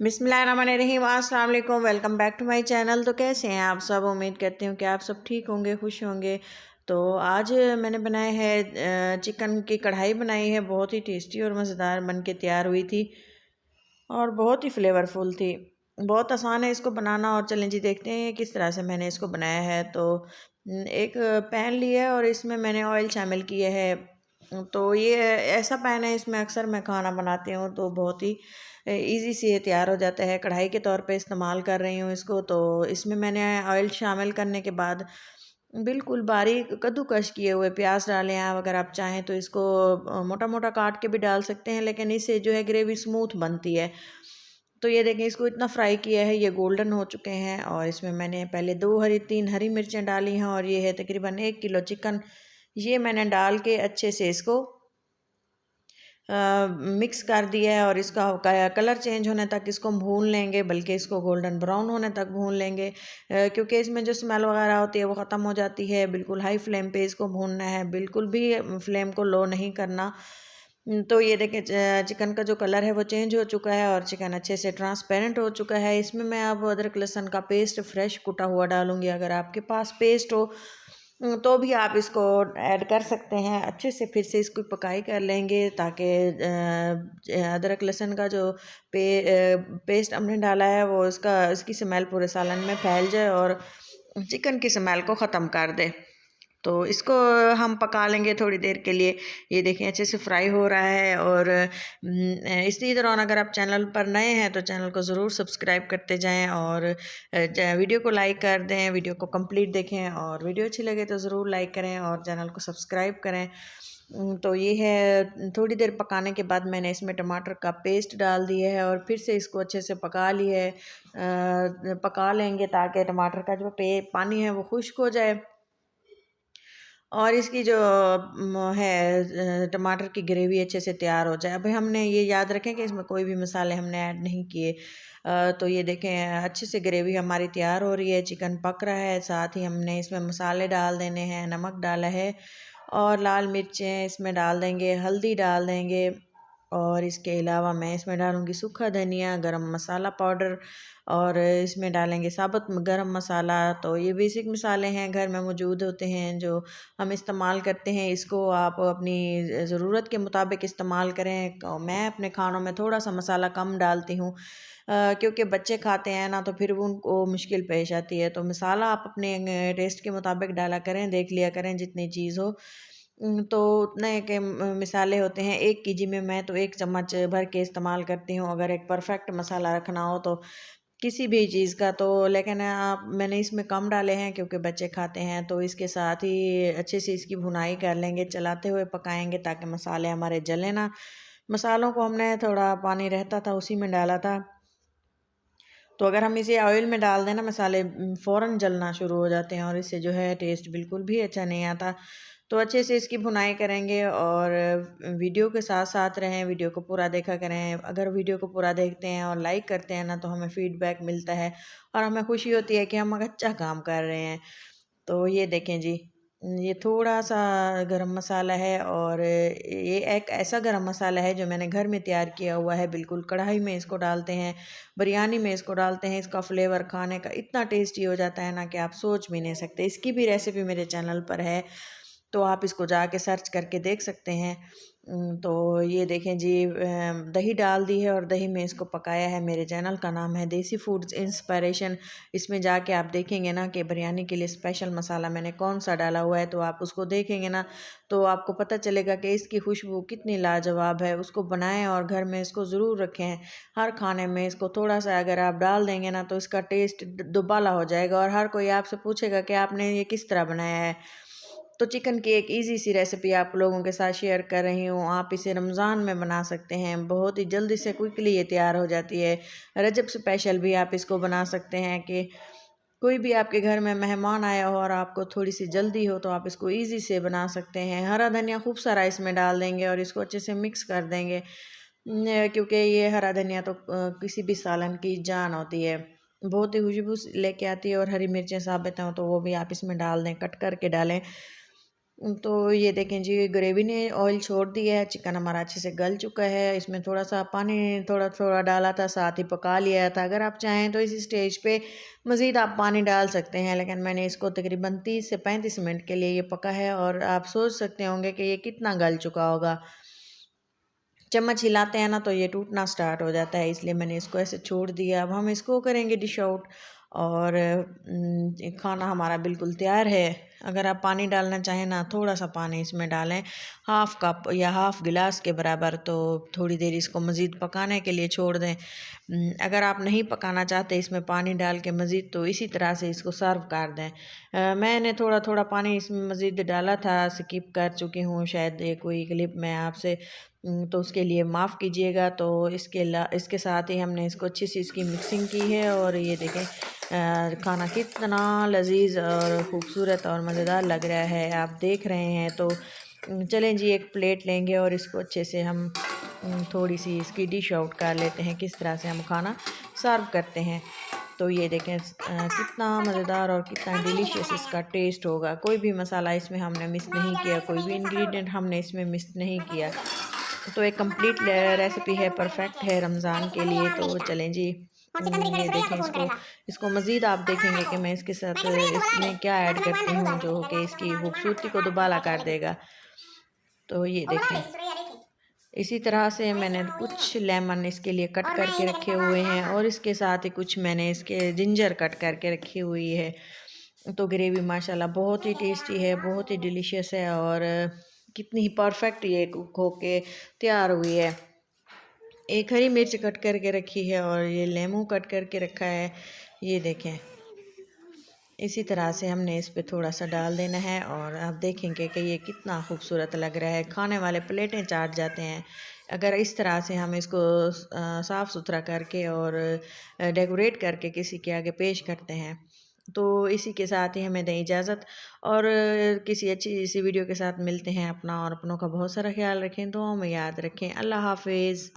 बिस्मिल्लाहिर्रहमानिर्रहीम, अस्सलाम वालेकुम। Welcome back to my channel. तो कैसे हैं आप सब? उम्मीद करती हूँ कि आप सब ठीक होंगे, खुश होंगे। तो आज मैंने बनाया है चिकन की कढ़ाई बनाई है, बहुत ही टेस्टी और मज़ेदार बन के तैयार हुई थी और बहुत ही फ्लेवरफुल थी। बहुत आसान है इसको बनाना। और चलें जी देखते हैं किस तरह से मैंने इसको बनाया है। तो एक पैन लिया है और इसमें मैंने ऑयल शामिल किया है। तो ये ऐसा पैन है, इसमें अक्सर मैं खाना बनाती हूँ तो बहुत ही इजी से ये तैयार हो जाता है। कढ़ाई के तौर पे इस्तेमाल कर रही हूँ इसको। तो इसमें मैंने ऑयल शामिल करने के बाद बिल्कुल बारीक कद्दूकश किए हुए प्याज डालें। आप अगर आप चाहें तो इसको मोटा मोटा काट के भी डाल सकते हैं, लेकिन इससे जो है ग्रेवी स्मूथ बनती है। तो ये देखें, इसको इतना फ्राई किया है, ये गोल्डन हो चुके हैं। और इसमें मैंने पहले 3 हरी मिर्चें डाली हैं और ये है तकरीबन 1 किलो चिकन। ये मैंने डाल के अच्छे से इसको मिक्स कर दिया है और इसका कलर चेंज होने तक इसको भून लेंगे, बल्कि इसको गोल्डन ब्राउन होने तक भून लेंगे, क्योंकि इसमें जो स्मेल वगैरह होती है वो ख़त्म हो जाती है। बिल्कुल हाई फ्लेम पे इसको भूनना है, बिल्कुल भी फ्लेम को लो नहीं करना। तो ये देखें, चिकन का जो कलर है वो चेंज हो चुका है और चिकन अच्छे से ट्रांसपेरेंट हो चुका है। इसमें मैं अब अदरक लहसुन का पेस्ट फ्रेश कुटा हुआ डालूंगी। अगर आपके पास पेस्ट हो तो भी आप इसको ऐड कर सकते हैं। अच्छे से फिर से इसको पकाई कर लेंगे ताकि अदरक लहसुन का जो पेस्ट हमने डाला है वो इसकी स्मेल पूरे सालन में फैल जाए और चिकन की स्मेल को ख़त्म कर दे। तो इसको हम पका लेंगे थोड़ी देर के लिए। ये देखें अच्छे से फ्राई हो रहा है। और इसी दौरान अगर आप चैनल पर नए हैं तो चैनल को ज़रूर सब्सक्राइब करते जाएं और वीडियो को लाइक कर दें, वीडियो को कंप्लीट देखें और वीडियो अच्छी लगे तो ज़रूर लाइक करें और चैनल को सब्सक्राइब करें। तो ये है, थोड़ी देर पकाने के बाद मैंने इसमें टमाटर का पेस्ट डाल दिया है और फिर से इसको अच्छे से पका लिया है। पका लेंगे ताकि टमाटर का जो पानी है वो खुश्क हो जाए और इसकी जो है टमाटर की ग्रेवी अच्छे से तैयार हो जाए। अभी हमने ये याद रखें कि इसमें कोई भी मसाले हमने ऐड नहीं किए। तो ये देखें अच्छे से ग्रेवी हमारी तैयार हो रही है, चिकन पक रहा है। साथ ही हमने इसमें मसाले डाल देने हैं, नमक डाला है और लाल मिर्चें इसमें डाल देंगे, हल्दी डाल देंगे और इसके अलावा मैं इसमें डालूँगी सूखा धनिया, गरम मसाला पाउडर और इसमें डालेंगे साबुत गरम मसाला। तो ये बेसिक मसाले हैं, घर में मौजूद होते हैं जो हम इस्तेमाल करते हैं। इसको आप अपनी ज़रूरत के मुताबिक इस्तेमाल करें। मैं अपने खानों में थोड़ा सा मसाला कम डालती हूँ, क्योंकि बच्चे खाते हैं ना, तो फिर वो उनको मुश्किल पेश आती है। तो मसाला आप अपने टेस्ट के मुताबिक डाला करें, देख लिया करें जितनी चीज़ हो। तो उतने के मिसाले होते हैं। 1 केजी में मैं तो 1 चम्मच भर के इस्तेमाल करती हूँ, अगर एक परफेक्ट मसाला रखना हो तो किसी भी चीज़ का। तो लेकिन आप मैंने इसमें कम डाले हैं क्योंकि बच्चे खाते हैं। तो इसके साथ ही अच्छे से इसकी भुनाई कर लेंगे, चलाते हुए पकाएंगे ताकि मसाले हमारे जले ना। मसालों को हमने थोड़ा पानी रहता था उसी में डाला था। तो अगर हम इसे ऑयल में डाल दें ना, मसाले फ़ौरन जलना शुरू हो जाते हैं और इससे जो है टेस्ट बिल्कुल भी अच्छा नहीं आता। तो अच्छे से इसकी भुनाई करेंगे और वीडियो के साथ साथ रहें, वीडियो को पूरा देखा करें। अगर वीडियो को पूरा देखते हैं और लाइक करते हैं ना, तो हमें फ़ीडबैक मिलता है और हमें खुशी होती है कि हम अच्छा काम कर रहे हैं। तो ये देखें जी, ये थोड़ा-सा गरम मसाला है और ये एक ऐसा गरम मसाला है जो मैंने घर में तैयार किया हुआ है। बिल्कुल कढ़ाई में इसको डालते हैं, बिरयानी में इसको डालते हैं। इसका फ्लेवर खाने का इतना टेस्टी हो जाता है ना कि आप सोच भी नहीं सकते। इसकी भी रेसिपी मेरे चैनल पर है, तो आप इसको जाके सर्च करके देख सकते हैं। तो ये देखें जी, दही डाल दी है और दही में इसको पकाया है। मेरे चैनल का नाम है देसी फूड्स इंस्पायरेशन। इसमें जाके आप देखेंगे ना कि बिरयानी के लिए स्पेशल मसाला मैंने कौन सा डाला हुआ है। तो आप उसको देखेंगे ना तो आपको पता चलेगा कि इसकी खुशबू कितनी लाजवाब है। उसको बनाएं और घर में इसको ज़रूर रखें। हर खाने में इसको थोड़ा सा अगर आप डाल देंगे ना तो इसका टेस्ट दुबाला हो जाएगा और हर कोई आपसे पूछेगा कि आपने ये किस तरह बनाया है। तो चिकन की एक इजी सी रेसिपी आप लोगों के साथ शेयर कर रही हूँ। आप इसे रमज़ान में बना सकते हैं, बहुत ही जल्दी से क्विकली ये तैयार हो जाती है। रजब स्पेशल भी आप इसको बना सकते हैं कि कोई भी आपके घर में मेहमान आया हो और आपको थोड़ी सी जल्दी हो तो आप इसको इजी से बना सकते हैं। हरा धनिया खूब सारा इसमें डाल देंगे और इसको अच्छे से मिक्स कर देंगे, क्योंकि ये हरा धनिया तो किसी भी सालन की जान होती है, बहुत ही खुशबू लेके आती है। और हरी मिर्चें साबित हों तो वो भी आप इसमें डाल दें, कट करके डालें। तो ये देखें जी, ग्रेवी ने ऑयल छोड़ दिया है, चिकन हमारा अच्छे से गल चुका है। इसमें थोड़ा सा पानी थोड़ा थोड़ा डाला था, साथ ही पका लिया था। अगर आप चाहें तो इसी स्टेज पे मज़ीद आप पानी डाल सकते हैं, लेकिन मैंने इसको तकरीबन 30 से 35 मिनट के लिए ये पका है। और आप सोच सकते होंगे कि ये कितना गल चुका होगा। चम्मच हिलाते हैं ना तो ये टूटना स्टार्ट हो जाता है, इसलिए मैंने इसको ऐसे छोड़ दिया। अब हम इसको करेंगे डिश आउट, और खाना हमारा बिल्कुल तैयार है। अगर आप पानी डालना चाहें ना, थोड़ा सा पानी इसमें डालें, हाफ़ कप या हाफ़ गिलास के बराबर, तो थोड़ी देर इसको मज़ीद पकाने के लिए छोड़ दें। अगर आप नहीं पकाना चाहते इसमें पानी डाल के मज़ीद, तो इसी तरह से इसको सर्व कर दें। मैंने थोड़ा थोड़ा पानी इसमें मज़ीद डाला था, स्किप कर चुकी हूँ शायद ये कोई क्लिप मैं आपसे, तो उसके लिए माफ़ कीजिएगा। तो इसके साथ ही हमने इसको अच्छी सी इसकी मिक्सिंग की है। और ये देखें खाना कितना लजीज और ख़ूबसूरत और मज़ेदार लग रहा है, आप देख रहे हैं। तो चलें जी, एक प्लेट लेंगे और इसको अच्छे से हम थोड़ी सी इसकी डिश आउट कर लेते हैं, किस तरह से हम खाना सर्व करते हैं। तो ये देखें कितना मज़ेदार और कितना डिलीशियस इसका टेस्ट होगा। कोई भी मसाला इसमें हमने मिस नहीं किया, कोई भी इंग्रेडिएंट हमने इसमें मिस नहीं किया। तो एक कंप्लीट रेसिपी है, परफेक्ट है रमज़ान के लिए। तो चलें जी, ये देखें इसको मज़ीद आप देखेंगे कि मैं इसके साथ इसमें क्या ऐड करती हूँ जो कि इसकी खूबसूरती को दुबाला कर देगा। तो ये देखें, इसी तरह से मैंने कुछ लेमन इसके लिए कट करके रखे हुए हैं, और इसके साथ ही कुछ मैंने इसके जिंजर कट करके रखी हुई है। तो ग्रेवी माशाल्लाह बहुत ही टेस्टी है, बहुत ही डिलीशियस है, और कितनी ही परफेक्ट ये कुक होके तैयार हुई है। एक हरी मिर्च कट करके रखी है, और ये लेमू कट करके रखा है। ये देखें, इसी तरह से हमने इस पे थोड़ा सा डाल देना है, और आप देखेंगे कि ये कितना खूबसूरत लग रहा है, खाने वाले प्लेटें चाट जाते हैं। अगर इस तरह से हम इसको साफ़ सुथरा करके और डेकोरेट करके किसी के आगे पेश करते हैं। तो इसी के साथ ही हमें दें इजाज़त, और किसी अच्छी सी वीडियो के साथ मिलते हैं। अपना और अपनों का बहुत सारा ख्याल रखें, दुआओं में याद रखें। अल्लाह हाफिज़।